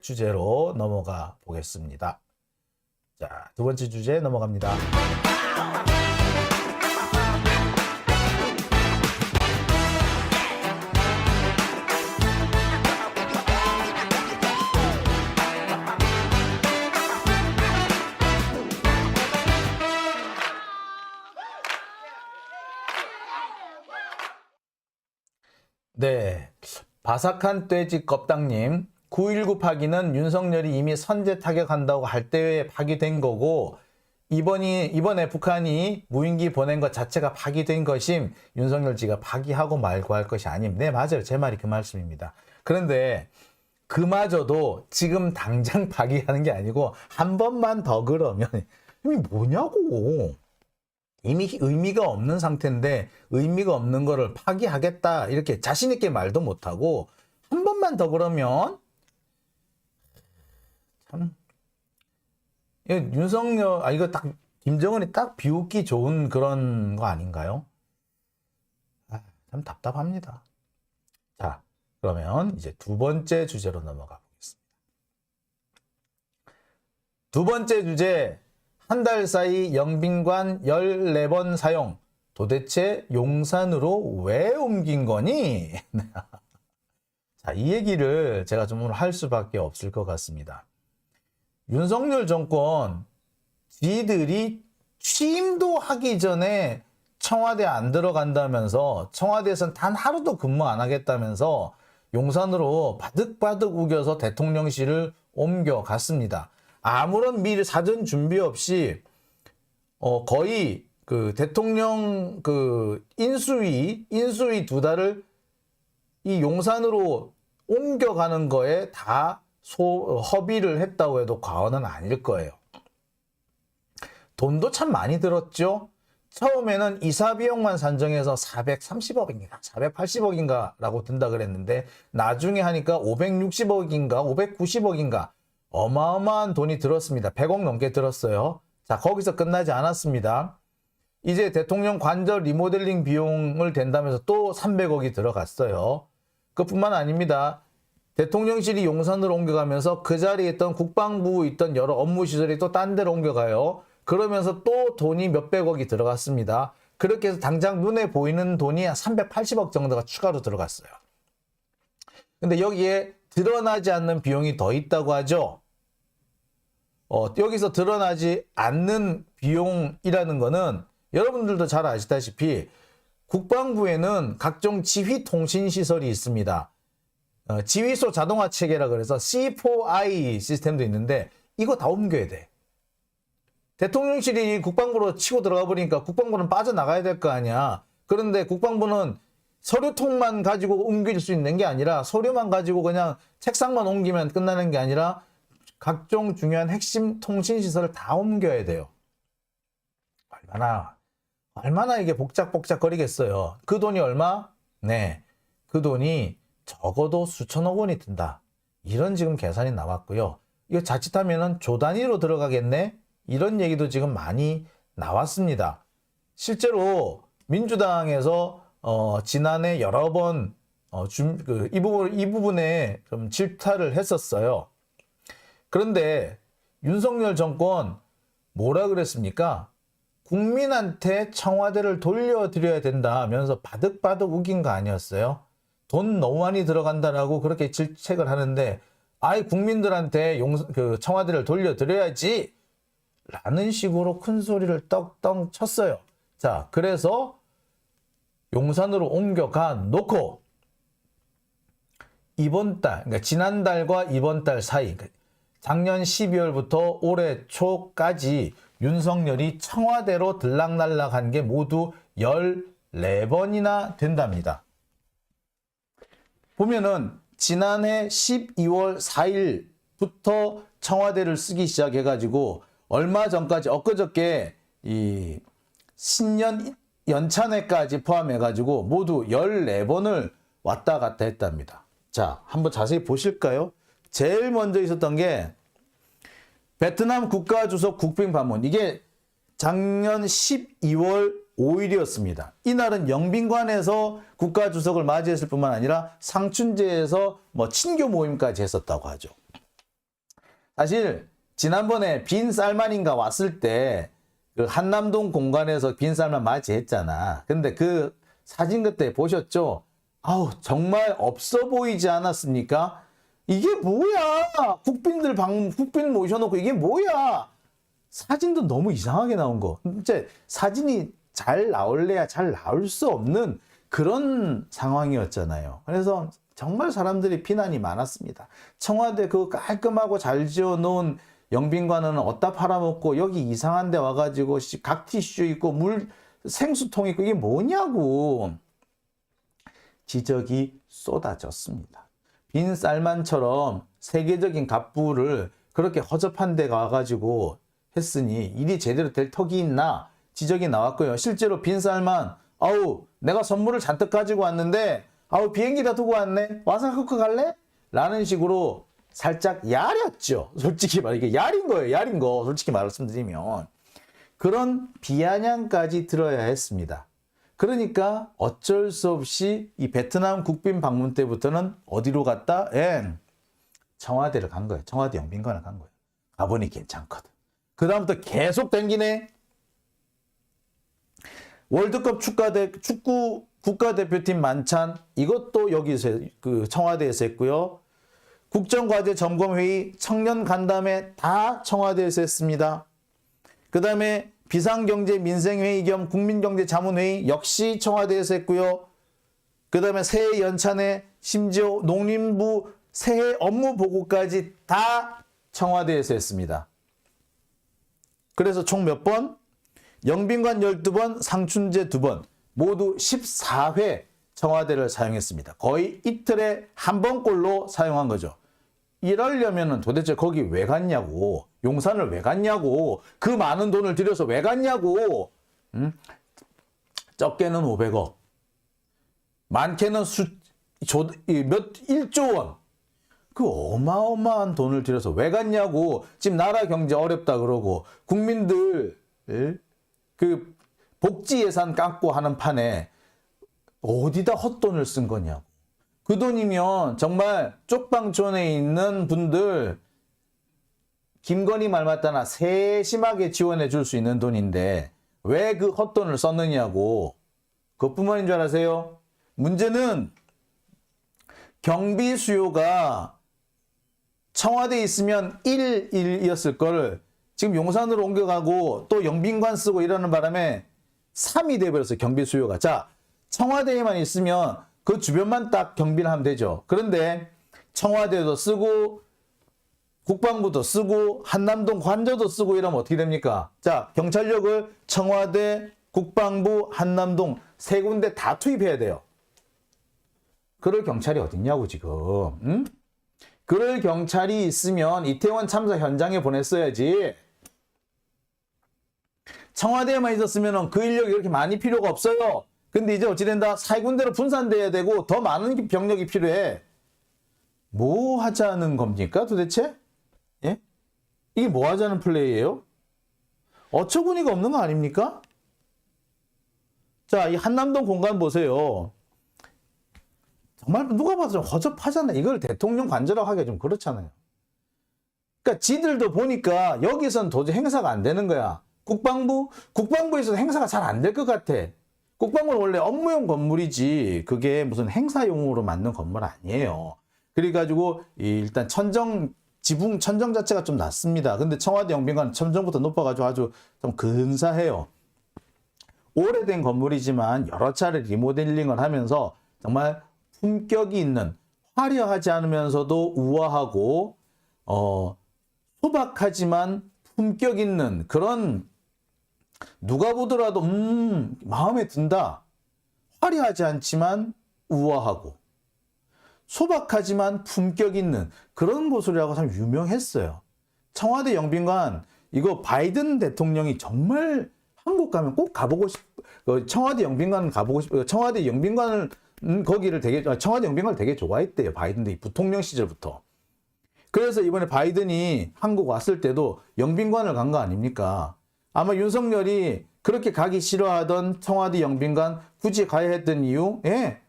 주제로 넘어가 보겠습니다. 자, 두 번째 주제 넘어갑니다. 네, 바삭한 돼지 껍당님, 9.19 파기는 윤석열이 이미 선제 타격한다고 할 때에 파기된 거고, 이번에 북한이 무인기 보낸 것 자체가 파기된 것임, 윤석열 지가 파기하고 말고 할 것이 아님. 네, 맞아요. 제 말이 그 말씀입니다. 그런데 그마저도 지금 당장 파기하는 게 아니고 한 번만 더 그러면 이미 뭐냐고. 이미 의미가 없는 상태인데 의미가 없는 거를 파기하겠다 이렇게 자신 있게 말도 못하고 한 번만 더 그러면 참 윤석열 이거 딱 김정은이 딱 비웃기 좋은 그런 거 아닌가요? 참 답답합니다. 자, 그러면 이제 두 번째 주제로 넘어가 보겠습니다. 두 번째 주제, 한 달 사이 영빈관 14번 사용. 도대체 용산으로 왜 옮긴 거니? 자, 이 얘기를 제가 좀 오늘 할 수밖에 없을 것 같습니다. 윤석열 정권, 지들이 취임도 하기 전에 청와대 안 들어간다면서, 청와대에선 단 하루도 근무 안 하겠다면서 용산으로 바득바득 우겨서 대통령실을 옮겨갔습니다. 아무런 미리 사전 준비 없이 거의 그 대통령 그 인수위 두 달을 이 용산으로 옮겨가는 거에 다 허비를 했다고 해도 과언은 아닐 거예요. 돈도 참 많이 들었죠. 처음에는 이사 비용만 산정해서 430억인가 480억인가 라고 든다 그랬는데 나중에 하니까 560억인가 590억인가 어마어마한 돈이 들었습니다. 100억 넘게 들었어요. 자, 거기서 끝나지 않았습니다. 이제 대통령 관저 리모델링 비용을 댄다면서 또 300억이 들어갔어요. 그뿐만 아닙니다. 대통령실이 용산으로 옮겨가면서 그 자리에 있던 국방부 있던 여러 업무시설이 또 딴 데로 옮겨가요. 그러면서 또 돈이 몇백억이 들어갔습니다. 그렇게 해서 당장 눈에 보이는 돈이 380억 정도가 추가로 들어갔어요. 근데 여기에 드러나지 않는 비용이 더 있다고 하죠. 여기서 드러나지 않는 비용이라는 거는 여러분들도 잘 아시다시피 국방부에는 각종 지휘 통신 시설이 있습니다. 지휘소 자동화 체계라 그래서 C4I 시스템도 있는데 이거 다 옮겨야 돼. 대통령실이 국방부로 치고 들어가 버리니까 국방부는 빠져나가야 될 거 아니야. 그런데 국방부는 서류통만 가지고 옮길 수 있는 게 아니라 서류만 가지고 그냥 책상만 옮기면 끝나는 게 아니라 각종 중요한 핵심 통신시설을 다 옮겨야 돼요. 얼마나 이게 복작복작거리겠어요. 그 돈이 얼마? 네, 그 돈이 적어도 수천억 원이 든다. 이런 지금 계산이 나왔고요. 이거 자칫하면 조 단위로 들어가겠네? 이런 얘기도 지금 많이 나왔습니다. 실제로 민주당에서 지난해 여러 번 이 부분에 좀 질타를 했었어요. 그런데 윤석열 정권 뭐라 그랬습니까? 국민한테 청와대를 돌려드려야 된다 하면서 바득바득 우긴 거 아니었어요? 돈 너무 많이 들어간다라고 그렇게 질책을 하는데 국민들한테 청와대를 돌려드려야지 라는 식으로 큰 소리를 떡떡 쳤어요. 자, 그래서 용산으로 옮겨가 놓고 이번 달, 그러니까 지난달과 이번 달 사이, 작년 12월부터 올해 초까지 윤석열이 청와대로 들락날락한 게 모두 14번이나 된답니다. 보면은 지난해 12월 4일부터 청와대를 쓰기 시작해가지고 얼마 전까지 엊그저께 이 신년 연찬회까지 포함해가지고 모두 14번을 왔다 갔다 했답니다. 자, 한번 자세히 보실까요? 제일 먼저 있었던 게 베트남 국가주석 국빈 방문. 이게 작년 12월 5일이었습니다. 이날은 영빈관에서 국가주석을 맞이했을 뿐만 아니라 상춘제에서 친교 모임까지 했었다고 하죠. 사실 지난번에 빈 쌀만인가 왔을 때 그 한남동 공간에서 빈 쌀만 맞이했잖아. 근데 그 사진 그때 보셨죠? 아우 정말 없어 보이지 않았습니까? 이게 뭐야? 국빈 모셔놓고 이게 뭐야? 사진도 너무 이상하게 나온 거. 진짜 사진이 잘 나올래야 잘 나올 수 없는 그런 상황이었잖아요. 그래서 정말 사람들이 비난이 많았습니다. 청와대 그 깔끔하고 잘 지어놓은 영빈관은 어디다 팔아먹고 여기 이상한 데 와가지고 각 티슈 있고 생수통 있고 이게 뭐냐고 지적이 쏟아졌습니다. 빈 쌀만처럼 세계적인 갑부를 그렇게 허접한 데 가가지고 했으니 일이 제대로 될 턱이 있나 지적이 나왔고요. 실제로 빈 쌀만 아우 내가 선물을 잔뜩 가지고 왔는데 아우 비행기다 두고 왔네 와서 갖고 갈래? 라는 식으로 살짝 야렸죠. 솔직히 말해 이게 야린 거예요. 야린 거 솔직히 말씀드리면 그런 비아냥까지 들어야 했습니다. 그러니까 어쩔 수 없이 이 베트남 국빈 방문 때부터는 어디로 갔다? 청와대를 간 거예요. 청와대 영빈관을 간 거예요. 가보니 괜찮거든. 그 다음부터 계속 땡기네. 월드컵 축구 국가대표팀 만찬 이것도 여기서 그 청와대에서 했고요. 국정과제 점검회의 청년 간담회 다 청와대에서 했습니다. 그 다음에 비상경제민생회의 겸 국민경제자문회의 역시 청와대에서 했고요. 그 다음에 새해 연찬회 심지어 농림부 새해 업무 보고까지 다 청와대에서 했습니다. 그래서 총 몇 번? 영빈관 12번, 상춘제 2번 모두 14회 청와대를 사용했습니다. 거의 이틀에 한 번꼴로 사용한 거죠. 이러려면 도대체 거기 왜 갔냐고. 용산을 왜 갔냐고. 그 많은 돈을 들여서 왜 갔냐고. 적게는 500억. 많게는 1조 원. 그 어마어마한 돈을 들여서 왜 갔냐고. 지금 나라 경제 어렵다 그러고 국민들 그 복지 예산 깎고 하는 판에 어디다 헛돈을 쓴 거냐고. 그 돈이면 정말 쪽방촌에 있는 분들 김건희 말 맞다나 세심하게 지원해 줄 수 있는 돈인데 왜 그 헛돈을 썼느냐고. 그것뿐만인 줄 아세요? 문제는 경비 수요가 청와대에 있으면 1이었을 거를 지금 용산으로 옮겨가고 또 영빈관 쓰고 이러는 바람에 3이 돼버렸어요. 경비 수요가. 자, 청와대에만 있으면 그 주변만 딱 경비를 하면 되죠. 그런데 청와대도 쓰고 국방부도 쓰고 한남동 관저도 쓰고 이러면 어떻게 됩니까? 자, 경찰력을 청와대, 국방부, 한남동 세 군데 다 투입해야 돼요. 그럴 경찰이 어딨냐고 지금. 응? 그럴 경찰이 있으면 이태원 참사 현장에 보냈어야지. 청와대에만 있었으면 그 인력이 그렇게 많이 필요가 없어요. 근데 이제 어찌된다? 세 군데로 분산돼야 되고 더 많은 병력이 필요해. 뭐 하자는 겁니까 도대체? 예? 이게 뭐 하자는 플레이예요? 어처구니가 없는 거 아닙니까? 자, 이 한남동 공간 보세요. 정말 누가 봐도 좀 허접하잖아요. 이걸 대통령 관저라고 하기가 좀 그렇잖아요. 그러니까 지들도 보니까 여기선 도저히 행사가 안 되는 거야. 국방부에서도 행사가 잘 안 될 것 같아. 국방부는 원래 업무용 건물이지 그게 무슨 행사용으로 만든 건물 아니에요. 그래가지고 일단 지붕 천정 자체가 좀 낮습니다. 근데 청와대 영빈관 천정부터 높아가지고 아주 좀 근사해요. 오래된 건물이지만 여러 차례 리모델링을 하면서 정말 품격이 있는 화려하지 않으면서도 우아하고 소박하지만 품격 있는 그런 누가 보더라도 마음에 든다. 화려하지 않지만 우아하고 소박하지만 품격 있는 그런 모습이라고 참 유명했어요. 청와대 영빈관 이거 바이든 대통령이 정말 한국 가면 꼭 가보고 청와대 영빈관 가보고 싶어요. 청와대 영빈관을 청와대 영빈관을 되게 좋아했대요. 바이든 부통령 시절부터. 그래서 이번에 바이든이 한국 왔을 때도 영빈관을 간 거 아닙니까? 아마 윤석열이 그렇게 가기 싫어하던 청와대 영빈관 굳이 가야 했던 이유,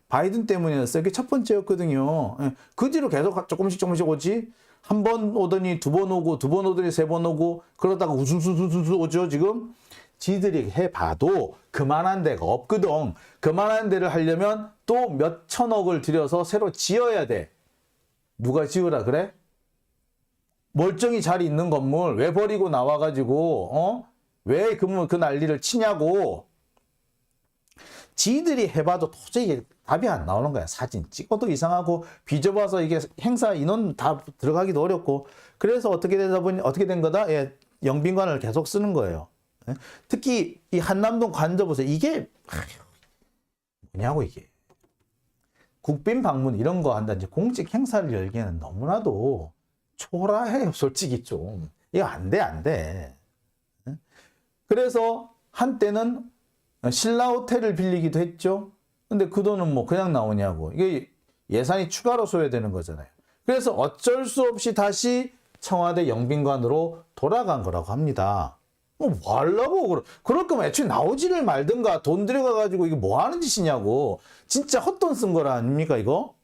바이든 때문이었어요. 그게 첫 번째였거든요. 그 뒤로 계속 조금씩 오지. 한 번 오더니 두 번 오고 두 번 오더니 세 번 오고 그러다가 우수수수수 오죠 지금. 지들이 해봐도 그만한 데가 없거든. 그만한 데를 하려면 또 몇 천억을 들여서 새로 지어야 돼. 누가 지으라 그래? 멀쩡히 잘 있는 건물 왜 버리고 나와가지고 왜 그 난리를 치냐고. 지들이 해봐도 도저히 답이 안 나오는 거야. 사진 찍어도 이상하고 비좁아서 이게 행사 인원 다 들어가기도 어렵고. 그래서 어떻게 되다 보니 어떻게 된 거다? 예, 영빈관을 계속 쓰는 거예요. 예? 특히 이 한남동 관저 보세요. 이게 뭐냐고 이게. 국빈 방문 이런 거 한다. 이제 공식 행사를 열기에는 너무나도 초라해요. 솔직히 좀. 이거 안 돼, 안 돼. 예? 그래서 한때는 신라 호텔을 빌리기도 했죠. 근데 그 돈은 뭐 그냥 나오냐고. 이게 예산이 추가로 소요되는 거잖아요. 그래서 어쩔 수 없이 다시 청와대 영빈관으로 돌아간 거라고 합니다. 뭐 하려고 그럴 거면 애초에 나오지를 말든가 돈 들여가가지고 이게 뭐 하는 짓이냐고. 진짜 헛돈 쓴 거라 아닙니까 이거?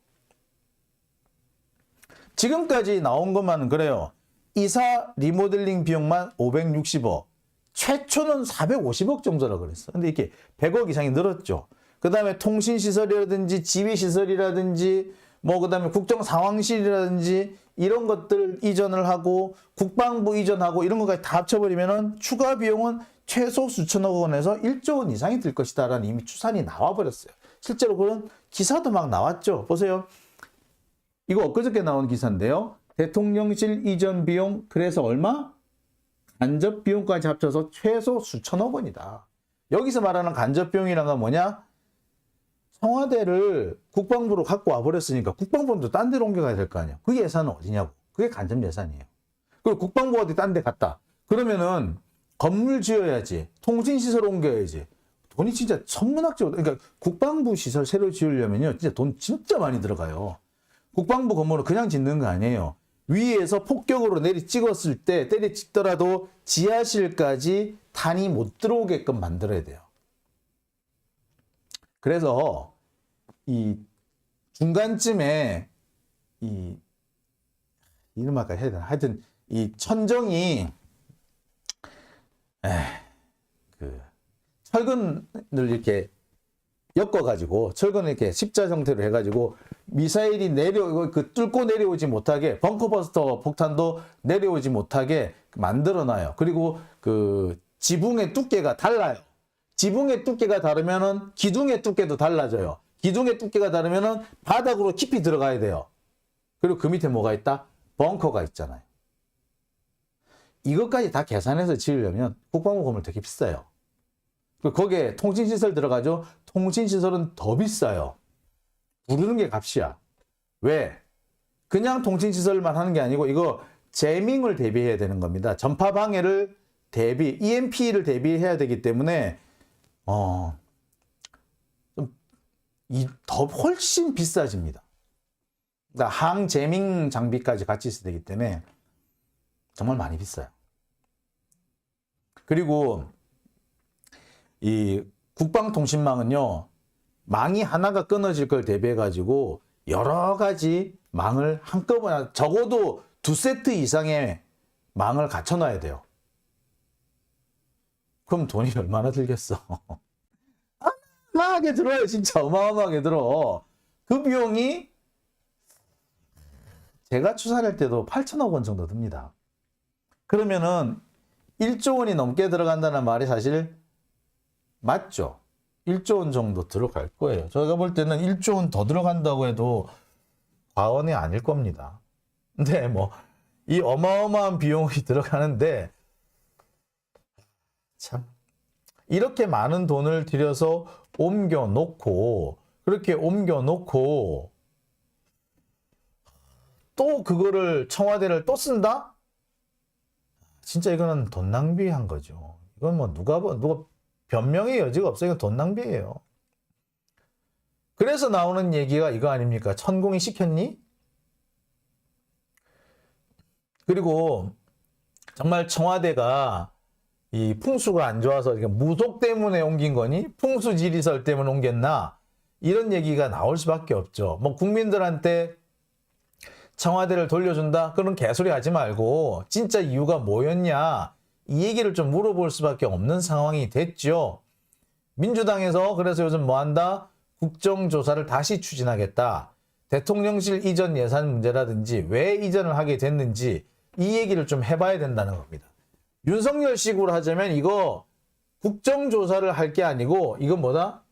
지금까지 나온 것만 그래요. 이사 리모델링 비용만 560억. 최초는 450억 정도라 그랬어. 근데 이렇게 100억 이상이 늘었죠. 그 다음에 통신시설이라든지 지휘시설이라든지 뭐 그 다음에 국정상황실이라든지 이런 것들 이전을 하고 국방부 이전하고 이런 것까지 다 합쳐버리면은 추가 비용은 최소 수천억 원에서 1조 원 이상이 들 것이다라는 이미 추산이 나와버렸어요. 실제로 그런 기사도 막 나왔죠. 보세요. 이거 엊그저께 나온 기사인데요. 대통령실 이전 비용 그래서 얼마? 간접 비용까지 합쳐서 최소 수천억 원이다. 여기서 말하는 간접 비용이란 건 뭐냐? 청와대를 국방부로 갖고 와버렸으니까 국방부도 딴 데로 옮겨가야 될 거 아니야. 그 예산은 어디냐고. 그게 간접 예산이에요. 그리고 국방부가 어디 딴 데 갔다. 그러면은 건물 지어야지. 통신시설 옮겨야지. 돈이 진짜 천문학적으로. 그러니까 국방부 시설 새로 지으려면요. 진짜 돈 진짜 많이 들어가요. 국방부 건물은 그냥 짓는 거 아니에요. 위에서 폭격으로 내리 찍었을 때 때리 찍더라도 지하실까지 탄이 못 들어오게끔 만들어야 돼요. 그래서 이 중간쯤에 이 이름할까 해야 되나 하여튼 이 천정이 그 철근을 이렇게 엮어가지고 철근을 이렇게 십자 형태로 해가지고 미사일이 뚫고 내려오지 못하게 벙커버스터 폭탄도 내려오지 못하게 만들어놔요. 그리고 그 지붕의 두께가 달라요. 지붕의 두께가 다르면은 기둥의 두께도 달라져요. 기둥의 두께가 다르면은 바닥으로 깊이 들어가야 돼요. 그리고 그 밑에 뭐가 있다? 벙커가 있잖아요. 이것까지 다 계산해서 지으려면 국방부 건물 되게 비싸요. 거기에 통신시설 들어가죠. 통신시설은 더 비싸요. 부르는 게 값이야. 왜? 그냥 통신시설만 하는 게 아니고 이거 재밍을 대비해야 되는 겁니다. 전파 방해를 EMP를 대비해야 되기 때문에 더 훨씬 비싸집니다. 그러니까 항재밍 장비까지 같이 있어야 되기 때문에 정말 많이 비싸요. 그리고 이 국방통신망은요, 망이 하나가 끊어질 걸 대비해 가지고 여러 가지 망을 한꺼번에 적어도 2세트 이상의 망을 갖춰놔야 돼요. 그럼 돈이 얼마나 들겠어? 어마어마하게 들어요. 진짜 어마어마하게 들어. 그 비용이 제가 추산할 때도 8천억 원 정도 듭니다. 그러면은 1조 원이 넘게 들어간다는 말이 사실 맞죠? 1조 원 정도 들어갈 거예요. 제가 볼 때는 1조 원 더 들어간다고 해도 과언이 아닐 겁니다. 근데 뭐 이 어마어마한 비용이 들어가는데 참 이렇게 많은 돈을 들여서 옮겨놓고 그렇게 옮겨놓고 또 그거를 청와대를 또 쓴다? 진짜 이거는 돈 낭비한 거죠. 이건 뭐 누가 변명의 여지가 없어요. 이건 돈 낭비예요. 그래서 나오는 얘기가 이거 아닙니까? 천공이 시켰니? 그리고 정말 청와대가 이 풍수가 안 좋아서 무속 때문에 옮긴 거니? 풍수 지리설 때문에 옮겼나? 이런 얘기가 나올 수밖에 없죠. 뭐 국민들한테 청와대를 돌려준다? 그런 개소리 하지 말고 진짜 이유가 뭐였냐? 이 얘기를 좀 물어볼 수밖에 없는 상황이 됐죠. 민주당에서 그래서 요즘 뭐 한다? 국정조사를 다시 추진하겠다. 대통령실 이전 예산 문제라든지 왜 이전을 하게 됐는지 이 얘기를 좀 해봐야 된다는 겁니다. 윤석열식으로 하자면 이거 국정조사를 할 게 아니고 이건 뭐다?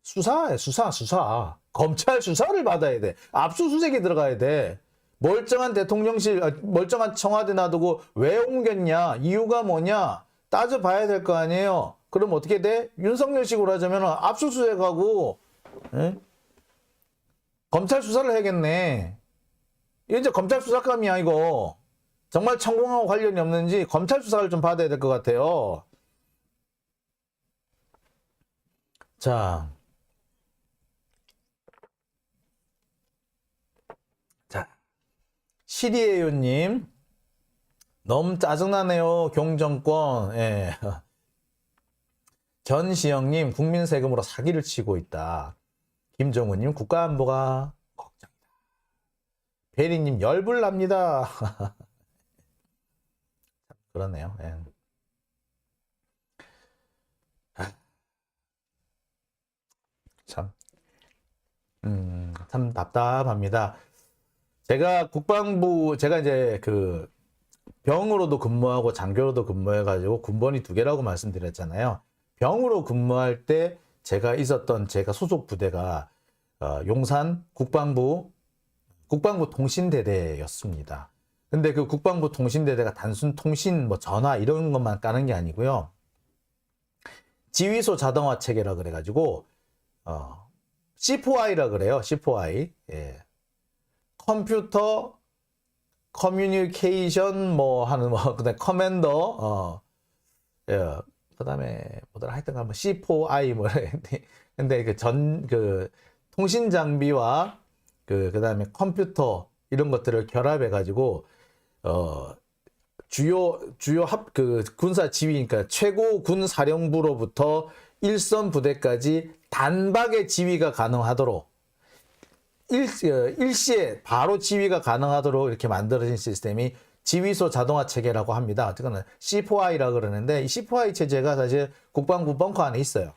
수사야, 수사. 검찰 수사를 받아야 돼. 압수수색이 들어가야 돼. 멀쩡한 대통령실, 멀쩡한 청와대 놔두고 왜 옮겼냐? 이유가 뭐냐? 따져봐야 될 거 아니에요. 그럼 어떻게 돼? 윤석열식으로 하자면 압수수색하고 에? 검찰 수사를 해야겠네. 이거 이제 검찰 수사감이야 이거. 정말 천공하고 관련이 없는지 검찰 수사를 좀 받아야 될 것 같아요. 자, 시리에요님 너무 짜증나네요. 경정권. 예. 전시영님 국민 세금으로 사기를 치고 있다. 김정우님 국가안보가 걱정이다. 베리님 열불납니다. 그러네요. 예. 참 답답합니다. 제가 이제 그 병으로도 근무하고 장교로도 근무해가지고 군번이 2개라고 말씀드렸잖아요. 병으로 근무할 때 제가 소속 부대가 용산 국방부 통신대대였습니다. 근데 그 국방부 통신대대가 단순 통신, 뭐 전화 이런 것만 까는 게 아니고요. 지휘소 자동화 체계라 그래가지고 C4I라 그래요. C4I. 예. 컴퓨터 커뮤니케이션 그다음에 커맨더 예. 그다음에 뭐더라 하여튼 뭐 C4I 근데 그 통신 장비와 그다음에 컴퓨터 이런 것들을 결합해 가지고 주요 군사 지휘니까 최고 군 사령부로부터 일선 부대까지 단박에 지휘가 가능하도록 일시에 바로 지휘가 가능하도록 이렇게 만들어진 시스템이 지휘소 자동화 체계라고 합니다. 어쨌거나 C4I라 그러는데 이 C4I 체제가 사실 국방부 벙커 안에 있어요.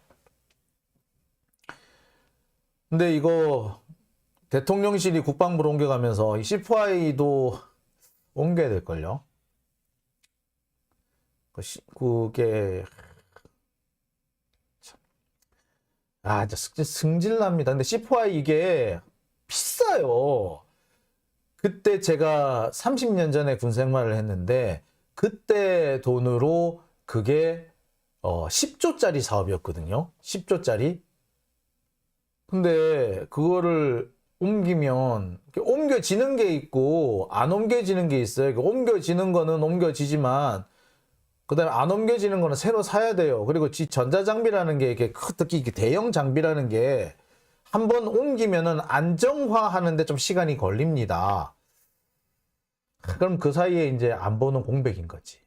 근데 이거 대통령실이 국방부로 옮겨가면서 이 C4I도 옮겨야 될걸요. 그게 진짜 승질납니다. 근데 C4I 이게 비싸요. 그때 제가 30년 전에 군 생활을 했는데 그때 돈으로 그게 10조짜리 사업이었거든요. 10조짜리. 근데 그거를 옮겨지는 게 있고 안 옮겨지는 게 있어요. 옮겨지는 거는 옮겨지지만 그다음에 안 옮겨지는 거는 새로 사야 돼요. 그리고 전자장비라는 게 특히 대형 장비라는 게 한번 옮기면은 안정화하는데 좀 시간이 걸립니다. 그럼 그 사이에 이제 안보는 공백인 거지.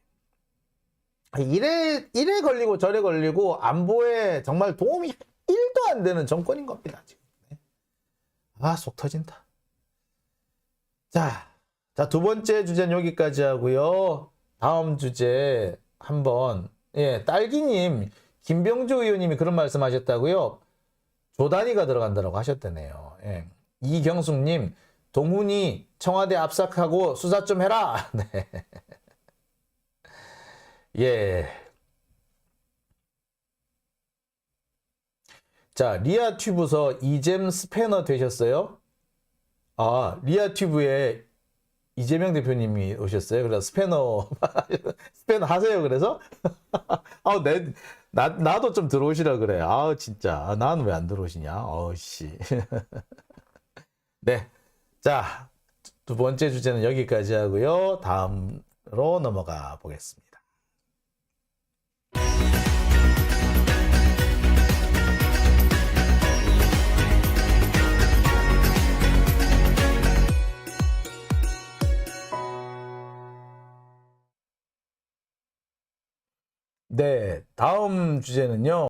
이래 걸리고 저래 걸리고 안보에 정말 도움이 1도 안 되는 정권인 겁니다. 지금. 속 터진다. 자, 2번째 주제는 여기까지 하고요. 다음 주제 한번 딸기님, 김병주 의원님이 그런 말씀하셨다고요. 조단위가 들어간다고 하셨다네요. 이경숙님, 동훈이 청와대 압삭하고 수사 좀 해라. 네. 예. 자, 리아튜브서 이잼 스패너 되셨어요? 리아튜브에 이재명 대표님이 오셨어요. 그래서 스패너 하세요. 그래서 나도 좀 들어오시라 그래. 진짜 나는 왜 안 들어오시냐? 씨. 네, 자 2번째 주제는 여기까지 하고요. 다음으로 넘어가 보겠습니다. 네, 다음 주제는요.